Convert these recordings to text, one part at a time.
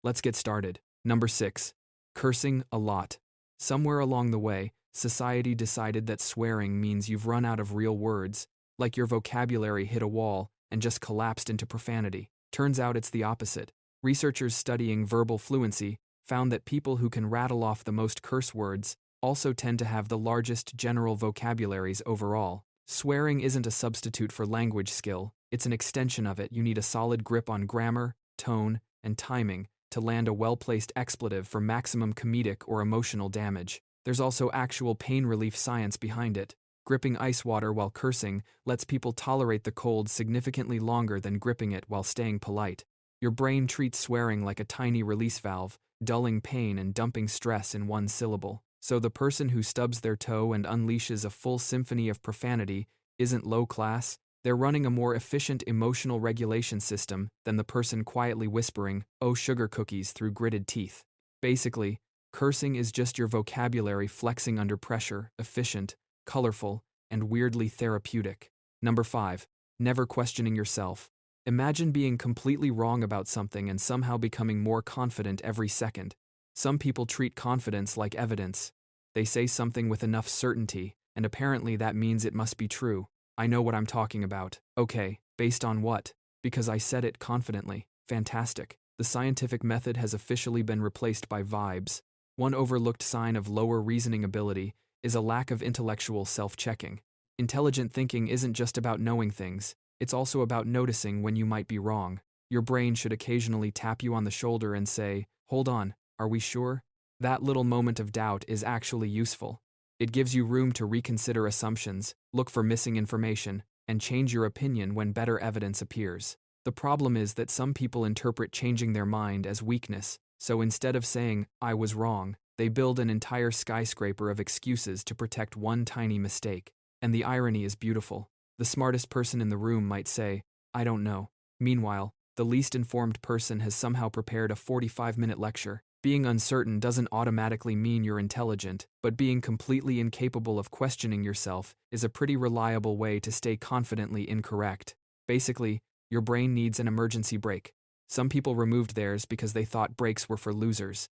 Let's get started. Number 6. Cursing a lot. Somewhere along the way, society decided that swearing means you've run out of real words, like your vocabulary hit a wall and just collapsed into profanity. Turns out it's the opposite. Researchers studying verbal fluency found that people who can rattle off the most curse words also tend to have the largest general vocabularies overall. Swearing isn't a substitute for language skill, it's an extension of it. You need a solid grip on grammar, tone, and timing to land a well-placed expletive for maximum comedic or emotional damage. There's also actual pain relief science behind it. Gripping ice water while cursing lets people tolerate the cold significantly longer than gripping it while staying polite. Your brain treats swearing like a tiny release valve, dulling pain and dumping stress in one syllable. So the person who stubs their toe and unleashes a full symphony of profanity isn't low class. They're running a more efficient emotional regulation system than the person quietly whispering, "Oh, sugar cookies," through gritted teeth. Basically, cursing is just your vocabulary flexing under pressure, efficient, colorful, and weirdly therapeutic. Number 5. Never questioning yourself. Imagine being completely wrong about something and somehow becoming more confident every second. Some people treat confidence like evidence. They say something with enough certainty, and apparently that means it must be true. I know what I'm talking about. Okay, based on what? Because I said it confidently. Fantastic. The scientific method has officially been replaced by vibes. One overlooked sign of lower reasoning ability is a lack of intellectual self-checking. Intelligent thinking isn't just about knowing things, it's also about noticing when you might be wrong. Your brain should occasionally tap you on the shoulder and say, "Hold on, are we sure?" That little moment of doubt is actually useful. It gives you room to reconsider assumptions, look for missing information, and change your opinion when better evidence appears. The problem is that some people interpret changing their mind as weakness, so instead of saying, "I was wrong," they build an entire skyscraper of excuses to protect one tiny mistake. And the irony is beautiful. The smartest person in the room might say, "I don't know." Meanwhile, the least informed person has somehow prepared a 45-minute lecture. Being uncertain doesn't automatically mean you're intelligent, but being completely incapable of questioning yourself is a pretty reliable way to stay confidently incorrect. Basically, your brain needs an emergency brake. Some people removed theirs because they thought brakes were for losers.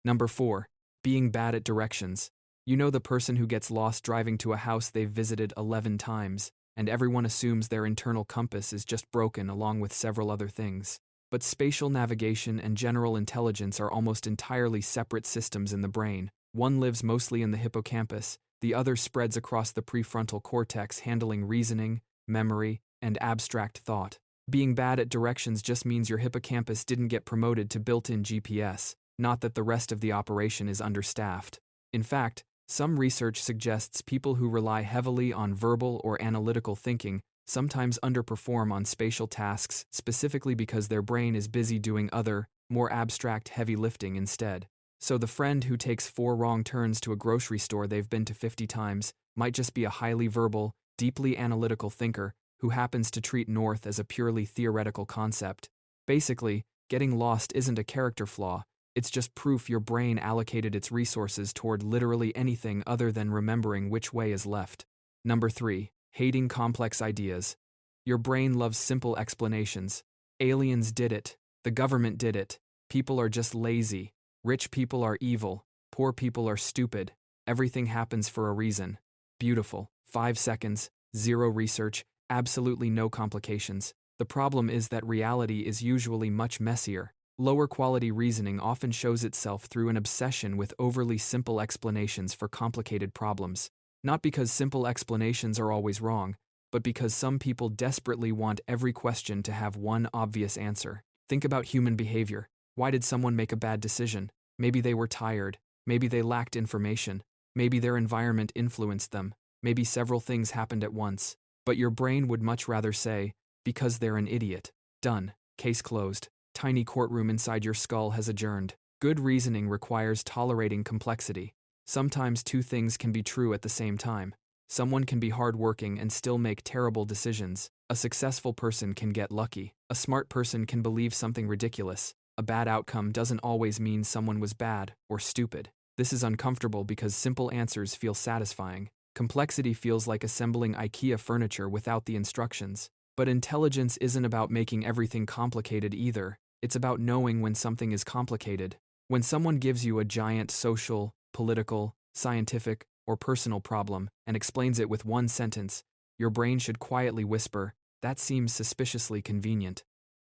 Number 4. Being bad at directions. You know the person who gets lost driving to a house they've visited 11 times, and everyone assumes their internal compass is just broken along with several other things. But spatial navigation and general intelligence are almost entirely separate systems in the brain. One lives mostly in the hippocampus, the other spreads across the prefrontal cortex, handling reasoning, memory, and abstract thought. Being bad at directions just means your hippocampus didn't get promoted to built-in GPS, not that the rest of the operation is understaffed. In fact, some research suggests people who rely heavily on verbal or analytical thinking sometimes underperform on spatial tasks, specifically because their brain is busy doing other, more abstract heavy lifting instead. So the friend who takes 4 wrong turns to a grocery store they've been to 50 times might just be a highly verbal, deeply analytical thinker who happens to treat north as a purely theoretical concept. Basically, getting lost isn't a character flaw, it's just proof your brain allocated its resources toward literally anything other than remembering which way is left. Number 3. Hating complex ideas. Your brain loves simple explanations. Aliens did it. The government did it. People are just lazy. Rich people are evil. Poor people are stupid. Everything happens for a reason. Beautiful. 5 seconds, 0 research, absolutely no complications. The problem is that reality is usually much messier. Lower quality reasoning often shows itself through an obsession with overly simple explanations for complicated problems. Not because simple explanations are always wrong, but because some people desperately want every question to have one obvious answer. Think about human behavior. Why did someone make a bad decision? Maybe they were tired. Maybe they lacked information. Maybe their environment influenced them. Maybe several things happened at once. But your brain would much rather say, "Because they're an idiot." Done. Case closed. Tiny courtroom inside your skull has adjourned. Good reasoning requires tolerating complexity. Sometimes 2 things can be true at the same time. Someone can be hardworking and still make terrible decisions. A successful person can get lucky. A smart person can believe something ridiculous. A bad outcome doesn't always mean someone was bad or stupid. This is uncomfortable because simple answers feel satisfying. Complexity feels like assembling IKEA furniture without the instructions. But intelligence isn't about making everything complicated either. It's about knowing when something is complicated. When someone gives you a giant social, political, scientific, or personal problem and explains it with one sentence, your brain should quietly whisper, "That seems suspiciously convenient."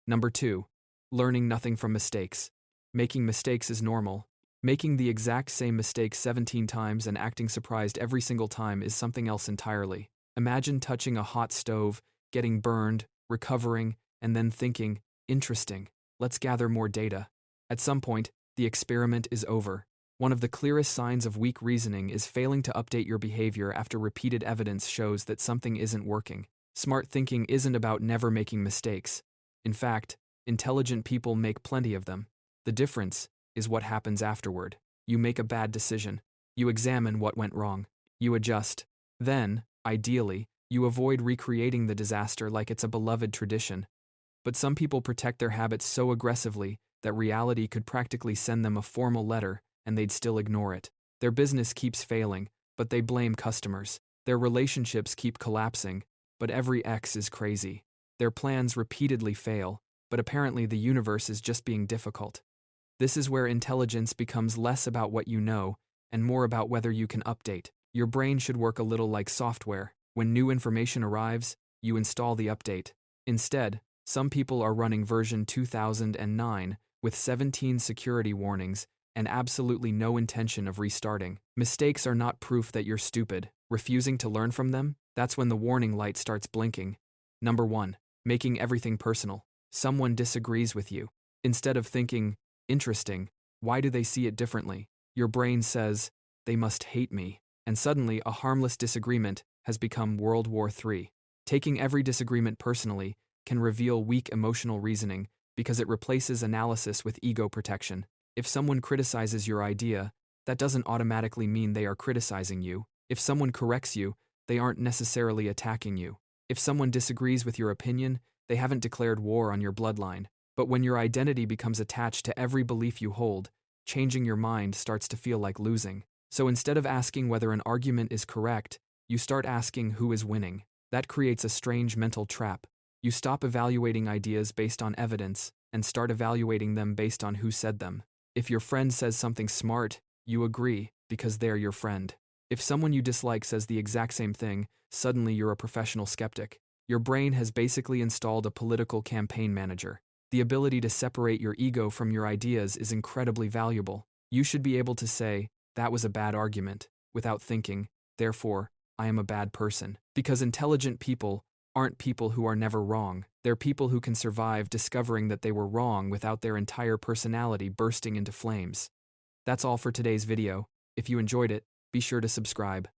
Number 2. Learning nothing from mistakes. Making mistakes is normal. Making the exact same mistake 17 times and acting surprised every single time is something else entirely. Imagine touching a hot stove, getting burned, recovering, and then thinking, "Interesting, let's gather more data." At some point, the experiment is over. One of the clearest signs of weak reasoning is failing to update your behavior after repeated evidence shows that something isn't working. Smart thinking isn't about never making mistakes. In fact, intelligent people make plenty of them. The difference is what happens afterward. You make a bad decision. You examine what went wrong. You adjust. Then, ideally, you avoid recreating the disaster like it's a beloved tradition. But some people protect their habits so aggressively that reality could practically send them a formal letter and they'd still ignore it. Their business keeps failing, but they blame customers. Their relationships keep collapsing, but every ex is crazy. Their plans repeatedly fail, but apparently the universe is just being difficult. This is where intelligence becomes less about what you know and more about whether you can update. Your brain should work a little like software. When new information arrives, you install the update. Instead, some people are running version 2009 with 17 security warnings and absolutely no intention of restarting. Mistakes are not proof that you're stupid. Refusing to learn from them? That's when the warning light starts blinking. Number 1. Making everything personal. Someone disagrees with you. Instead of thinking, "Interesting, why do they see it differently?" your brain says, "They must hate me." And suddenly, a harmless disagreement has become World War III. Taking every disagreement personally can reveal weak emotional reasoning because it replaces analysis with ego protection. If someone criticizes your idea, that doesn't automatically mean they are criticizing you. If someone corrects you, they aren't necessarily attacking you. If someone disagrees with your opinion, they haven't declared war on your bloodline. But when your identity becomes attached to every belief you hold, changing your mind starts to feel like losing. So instead of asking whether an argument is correct, you start asking who is winning. That creates a strange mental trap. You stop evaluating ideas based on evidence and start evaluating them based on who said them. If your friend says something smart, you agree because they're your friend. If someone you dislike says the exact same thing, suddenly you're a professional skeptic. Your brain has basically installed a political campaign manager. The ability to separate your ego from your ideas is incredibly valuable. You should be able to say, "That was a bad argument," without thinking, "Therefore, I am a bad person." Because intelligent people aren't people who are never wrong. They're people who can survive discovering that they were wrong without their entire personality bursting into flames. That's all for today's video. If you enjoyed it, be sure to subscribe.